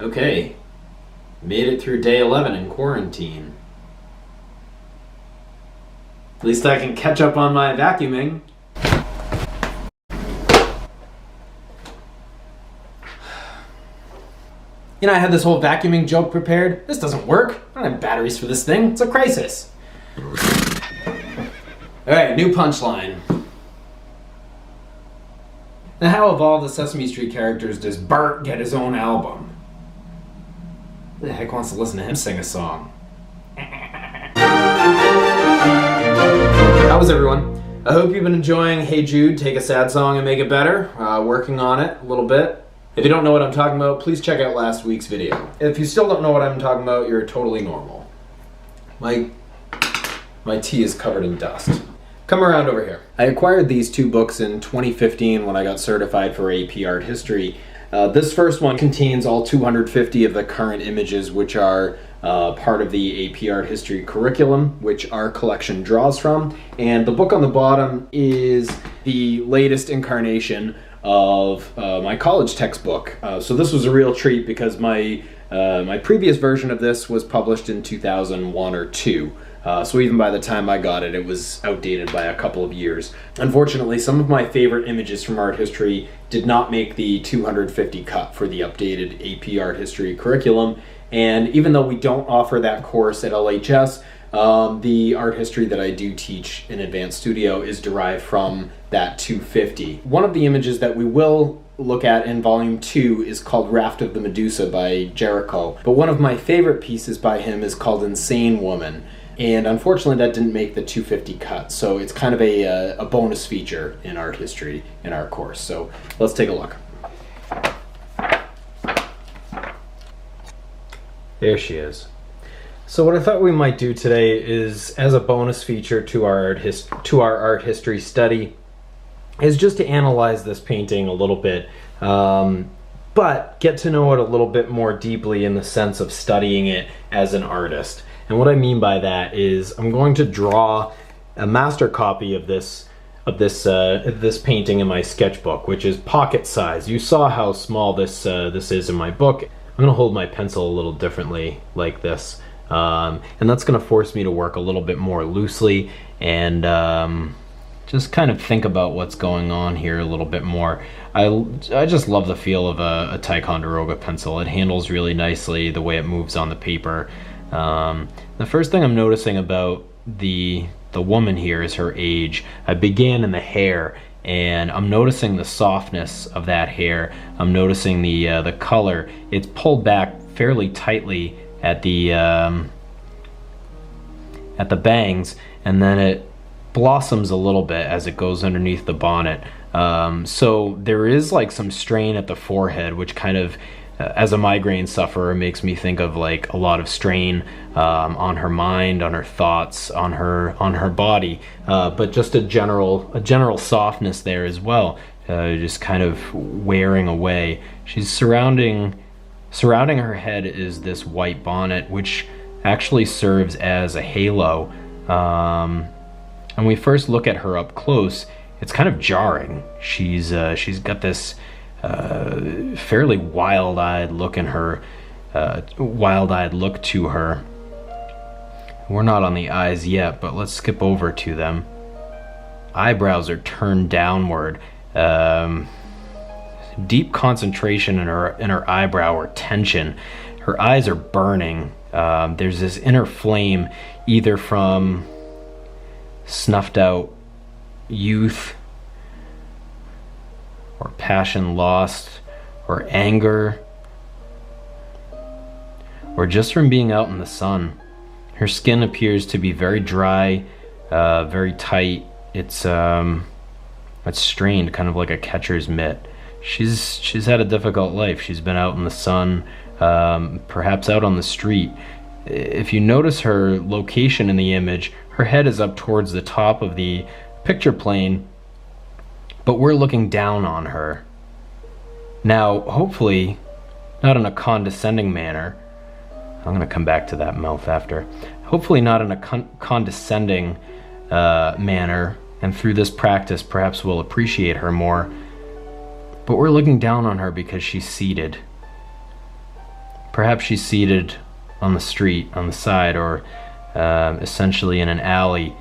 Okay, made it through day 11 in quarantine. At least I can catch up on my vacuuming. You know, I had this whole vacuuming joke prepared. This doesn't work. I don't have batteries for this thing. It's a crisis. Alright, new punchline. Now, how of all the Sesame Street characters does Bart get his own album? Who the heck wants to listen to him sing a song? How was everyone? I hope you've been enjoying Hey Jude, Take a Sad Song and Make It Better. Working on it a little bit. If you don't know what I'm talking about, please check out last week's video. If you still don't know what I'm talking about, you're totally normal. My tea is covered in dust. Come around over here. I acquired these two books in 2015 when I got certified for AP Art History. This first one contains all 250 of the current images which are part of the AP Art History curriculum, which our collection draws from. And the book on the bottom is the latest incarnation of my college textbook. So this was a real treat because my previous version of this was published in 2001 or 2. So even by the time I got it, it was outdated by a couple of years. Unfortunately, some of my favorite images from art history did not make the 250 cut for the updated AP Art History curriculum. And even though we don't offer that course at LHS, the art history that I do teach in Advanced Studio is derived from that 250. One of the images that we will look at in volume 2 is called Raft of the Medusa by Jericho. But one of my favorite pieces by him is called Insane Woman. And unfortunately that didn't make the 250 cut, so it's kind of a bonus feature in art history in our course. So let's take a look. There she is. So what I thought we might do today is, as a bonus feature to our art history study, is just to analyze this painting a little bit, but get to know it a little bit more deeply in the sense of studying it as an artist. And what I mean by that is I'm going to draw a master copy of this painting in my sketchbook, which is pocket size. You saw how small this is in my book. I'm going to hold my pencil a little differently like this, and that's going to force me to work a little bit more loosely and just kind of think about what's going on here a little bit more. I just love the feel of a Ticonderoga pencil. It handles really nicely the way it moves on the paper. The first thing I'm noticing about the woman here is her age. I began in the hair, and I'm noticing the softness of that hair. I'm noticing the color. It's pulled back fairly tightly at the bangs, and then it blossoms a little bit as it goes underneath the bonnet. So there is like some strain at the forehead, which kind of, as a migraine sufferer, makes me think of like a lot of strain on her mind, on her thoughts, on her body, but just a general softness there as well, just kind of wearing away. She's surrounding her head is this white bonnet, which actually serves as a halo. When we first look at her up close, it's kind of jarring. She's got this fairly wild-eyed look to her. We're not on the eyes yet, but let's skip over to them. Eyebrows are turned downward. Deep concentration in her eyebrow, or tension. Her eyes are burning. There's this inner flame, either from snuffed out youth, or passion lost, or anger, or just from being out in the sun. Her skin appears to be very dry, very tight. It's strained, kind of like a catcher's mitt. She's had a difficult life. She's been out in the sun, perhaps out on the street. If you notice her location in the image, her head is up towards the top of the picture plane, but we're looking down on her. Now, hopefully, not in a condescending manner. I'm going to come back to that mouth after. Hopefully not in a condescending manner, and through this practice perhaps we'll appreciate her more. But we're looking down on her because she's seated. Perhaps she's seated on the street, on the side, or essentially in an alley.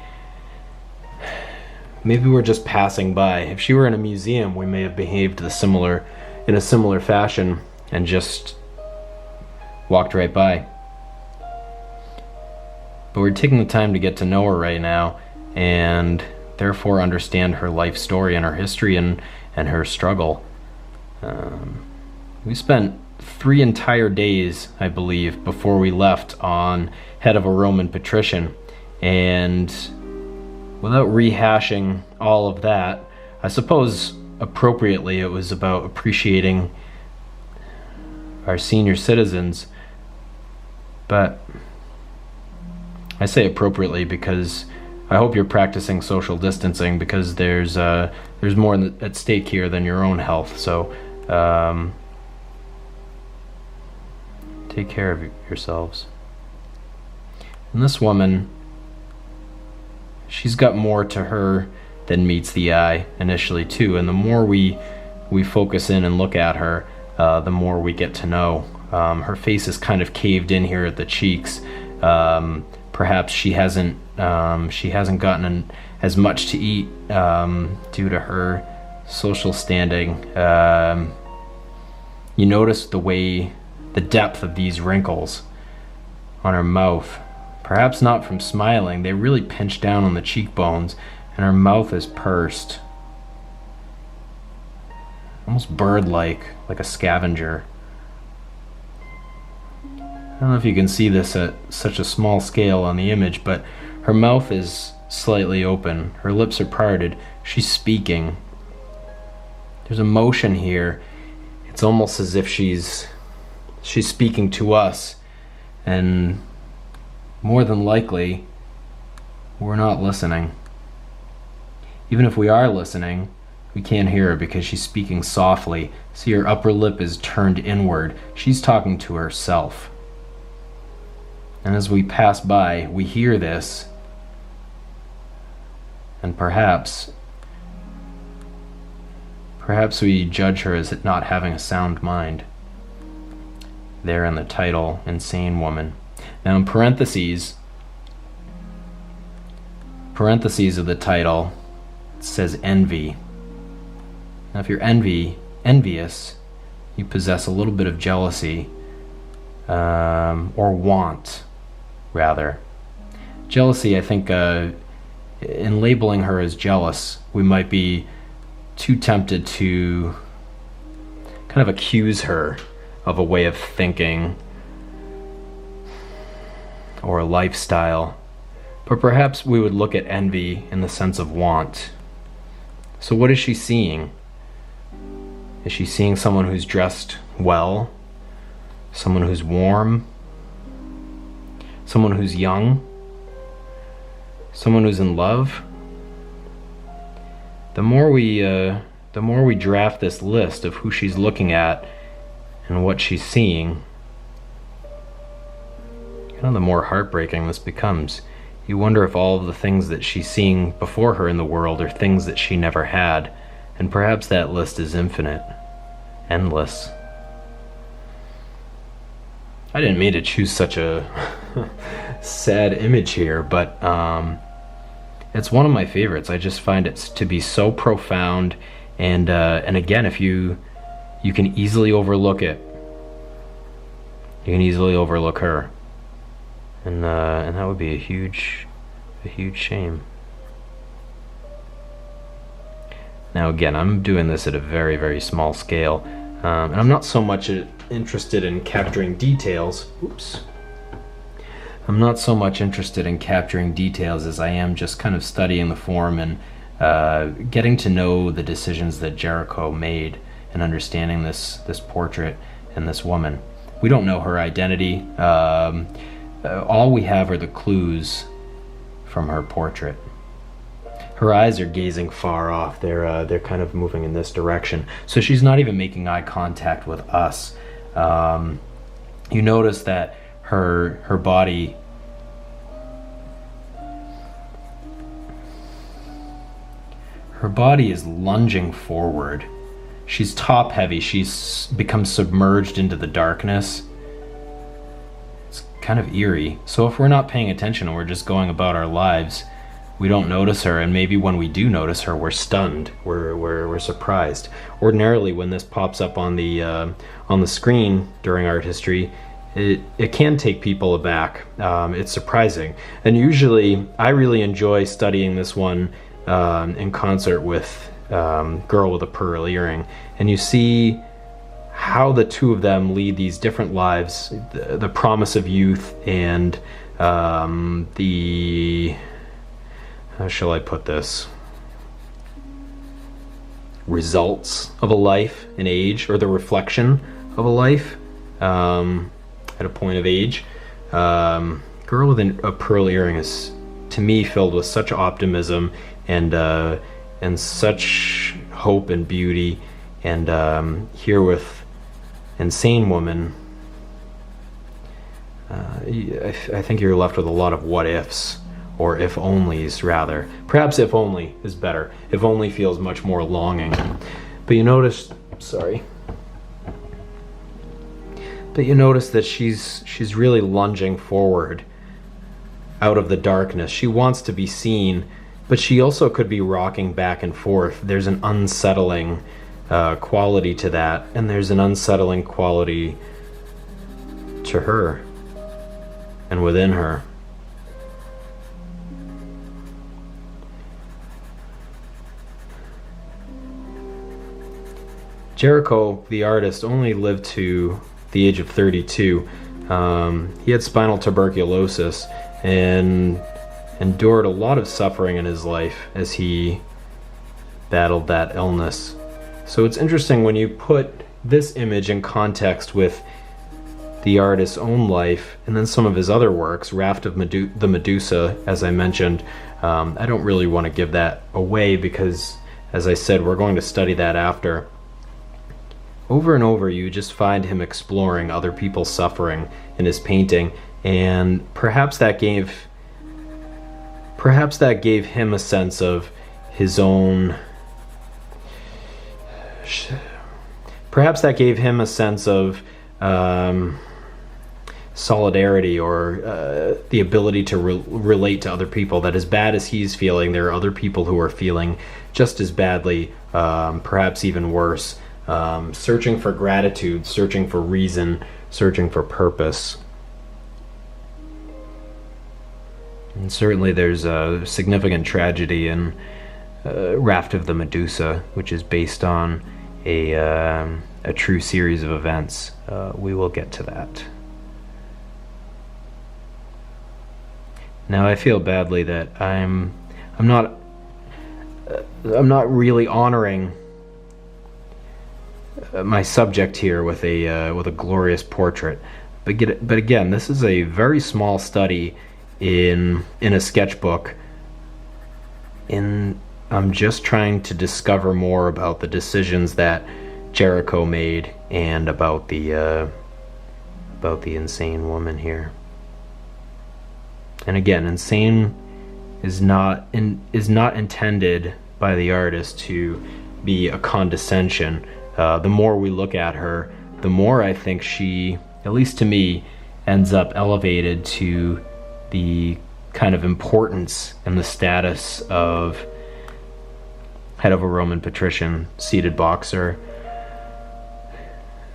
Maybe we're just passing by. If she were in a museum, we may have behaved in a similar fashion and just walked right by. But we're taking the time to get to know her right now, and therefore understand her life story and her history and her struggle. We spent 3 entire days, I believe, before we left on Head of a Roman Patrician, and without rehashing all of that, I suppose appropriately it was about appreciating our senior citizens. But I say appropriately because I hope you're practicing social distancing, because there's more at stake here than your own health. So take care of yourselves. And this woman, she's got more to her than meets the eye initially too, and the more we focus in and look at her, the more we get to know. Her face is kind of caved in here at the cheeks. Perhaps she hasn't gotten as much to eat due to her social standing. You notice the depth of these wrinkles on her mouth. Perhaps not from smiling, they really pinch down on the cheekbones, and her mouth is pursed. Almost bird-like, like a scavenger. I don't know if you can see this at such a small scale on the image, but her mouth is slightly open. Her lips are parted. She's speaking. There's emotion here. It's almost as if she's speaking to us, and more than likely, we're not listening. Even if we are listening, we can't hear her because she's speaking softly. See, her upper lip is turned inward. She's talking to herself. And as we pass by, we hear this, and perhaps we judge her as not having a sound mind. There in the title, Insane Woman. Now in parentheses of the title, it says envy. Now if you're envious, you possess a little bit of jealousy, or want, rather. Jealousy, I think, in labeling her as jealous, we might be too tempted to kind of accuse her of a way of thinking or a lifestyle. But perhaps we would look at envy in the sense of want. So what is she seeing? Is she seeing someone who's dressed well? Someone who's warm? Someone who's young? Someone who's in love? The more we draft this list of who she's looking at and what she's seeing, the more heartbreaking this becomes. You wonder if all of the things that she's seeing before her in the world are things that she never had, and perhaps that list is infinite, endless. I didn't mean to choose such a sad image here, but it's one of my favorites. I just find it to be so profound, and again, if you can easily overlook it, you can easily overlook her, and that would be a huge shame. Now again, I'm doing this at a very, very small scale, and I'm not so much interested in capturing details. I'm not so much interested in capturing details as I am just kind of studying the form and getting to know the decisions that Jericho made and understanding this portrait and this woman. We don't know her identity. All we have are the clues from her portrait. Her eyes are gazing far off. They're kind of moving in this direction. So she's not even making eye contact with us. You notice that her body is lunging forward. She's top heavy. She's become submerged into the darkness, kind of eerie. So if we're not paying attention and we're just going about our lives, we don't notice her, and maybe when we do notice her, we're stunned, we're surprised. Ordinarily, when this pops up on the screen during art history, it can take people aback. It's surprising, and usually I really enjoy studying this one in concert with Girl with a Pearl Earring, and you see how the two of them lead these different lives, the promise of youth and the, how shall I put this, results of a life in age, or the reflection of a life at a point of age. Girl with a Pearl Earring is, to me, filled with such optimism and such hope and beauty, and here with Insane Woman, I think you're left with a lot of what ifs, or if onlys rather. Perhaps if only is better. If only feels much more longing. But you notice, that she's really lunging forward out of the darkness. She wants to be seen, but she also could be rocking back and forth. There's an unsettling quality to that, and there's an unsettling quality to her and within her. Jericho, the artist, only lived to the age of 32. He had spinal tuberculosis and endured a lot of suffering in his life as he battled that illness. So it's interesting when you put this image in context with the artist's own life and then some of his other works, Raft of the Medusa, as I mentioned. I don't really want to give that away because, as I said, we're going to study that after. Over and over, you just find him exploring other people's suffering in his painting, and perhaps that gave him a sense of his own. Perhaps that gave him a sense of solidarity, or the ability to relate to other people, that as bad as he's feeling, there are other people who are feeling just as badly, perhaps even worse, searching for gratitude, searching for reason, searching for purpose. And certainly there's a significant tragedy in Raft of the Medusa, which is based on a true series of events. We will get to that. Now, I feel badly that I'm not really honoring my subject here with a glorious portrait. But again, this is a very small study in a sketchbook. I'm just trying to discover more about the decisions that Jericho made and about the insane woman here. And again, insane is not intended by the artist to be a condescension. The more we look at her, the more I think she, at least to me, ends up elevated to the kind of importance and the status of head of a Roman patrician, seated boxer,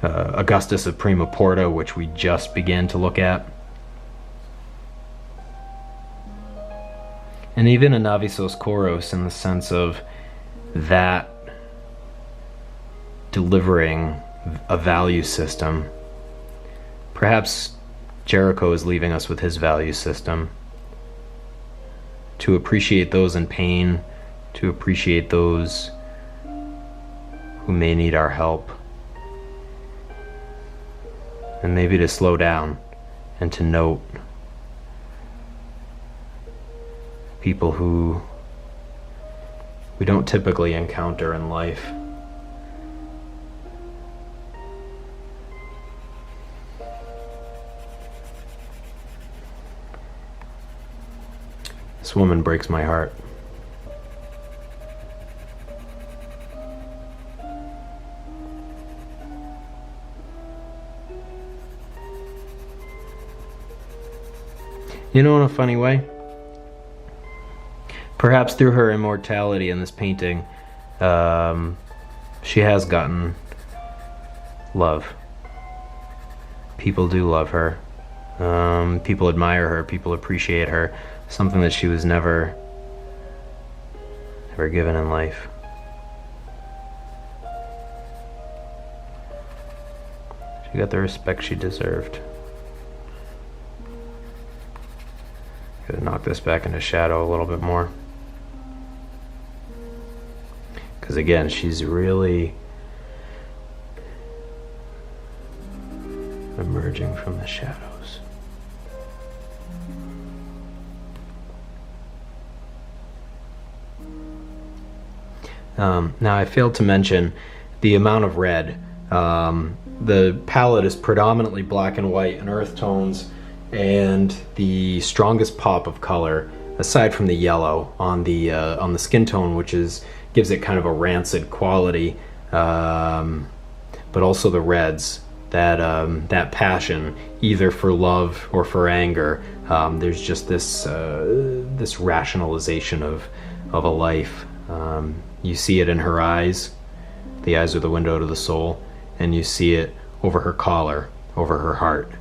Augustus of Prima Porta, which we just began to look at, and even a Navisos Choros, in the sense of that delivering a value system. Perhaps Jericho is leaving us with his value system: to appreciate those in pain, to appreciate those who may need our help, and maybe to slow down and to note people who we don't typically encounter in life. This woman breaks my heart. You know, in a funny way, perhaps through her immortality in this painting, she has gotten love. People do love her. People admire her. People appreciate her. Something that she was never given in life. She got the respect she deserved. Gotta knock this back into shadow a little bit more. Because again, she's really emerging from the shadows. Now I failed to mention the amount of red. The palette is predominantly black and white and earth tones, and the strongest pop of color, aside from the yellow on the skin tone, which gives it kind of a rancid quality, but also the reds, that passion, either for love or for anger. There's just this rationalization of a life. You see it in her eyes. The eyes are the window to the soul, and you see it over her collar, over her heart.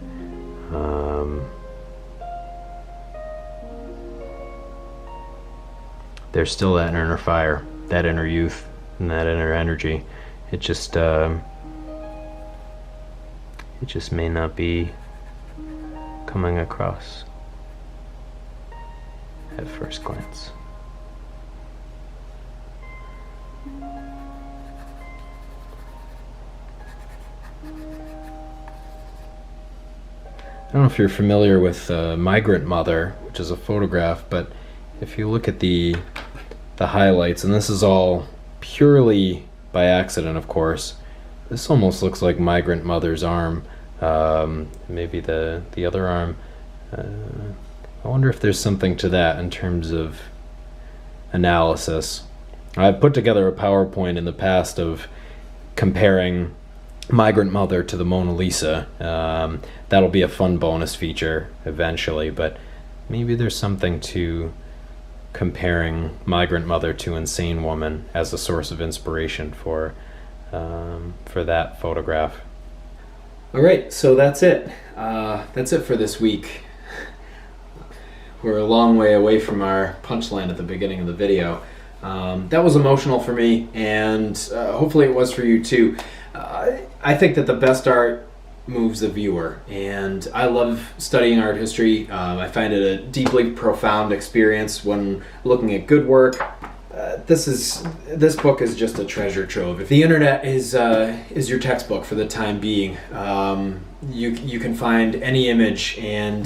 There's still that inner fire, that inner youth, and that inner energy. It just may not be coming across at first glance. I don't know if you're familiar with Migrant Mother, which is a photograph, but if you look at the highlights, and this is all purely by accident, of course, this almost looks like Migrant Mother's arm, maybe the other arm. I wonder if there's something to that in terms of analysis. I've put together a PowerPoint in the past of comparing Migrant Mother to the Mona Lisa. That'll be a fun bonus feature eventually, but maybe there's something to comparing Migrant Mother to Insane Woman as a source of inspiration for that photograph. All right, so that's it. That's it for this week. We're a long way away from our punchline at the beginning of the video. That was emotional for me, and hopefully it was for you too. I think that the best art moves the viewer, and I love studying art history. I find it a deeply profound experience when looking at good work. This book is just a treasure trove. If the internet is your textbook for the time being, you can find any image, and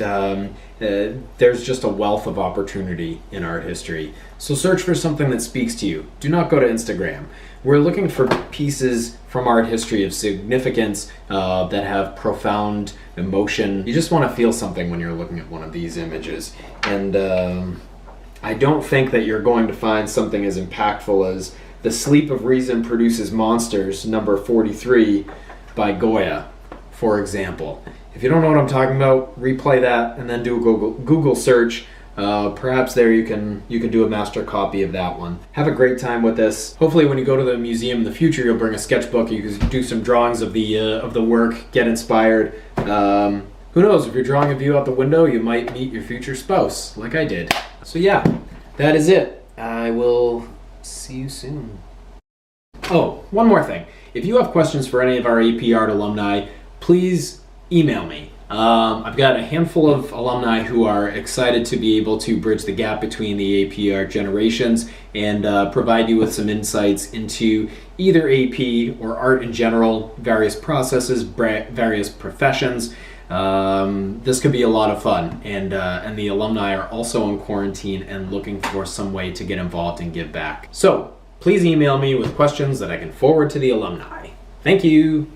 there's just a wealth of opportunity in art history. So search for something that speaks to you. Do not go to Instagram. We're looking for pieces from art history of significance that have profound emotion. You just want to feel something when you're looking at one of these images. And I don't think that you're going to find something as impactful as The Sleep of Reason Produces Monsters, number 43 by Goya, for example. If you don't know what I'm talking about, replay that and then do a Google search. Perhaps there you can do a master copy of that one. Have a great time with this. Hopefully when you go to the museum in the future, you'll bring a sketchbook. You can do some drawings of the work, get inspired. Who knows, if you're drawing a view out the window, you might meet your future spouse, like I did. So yeah, that is it. I will see you soon. Oh, one more thing. If you have questions for any of our AP Art alumni, please email me. I've got a handful of alumni who are excited to be able to bridge the gap between the AP Art generations and provide you with some insights into either AP or art in general, various processes, various professions. This could be a lot of fun, and the alumni are also in quarantine and looking for some way to get involved and give back. So please email me with questions that I can forward to the alumni. Thank you.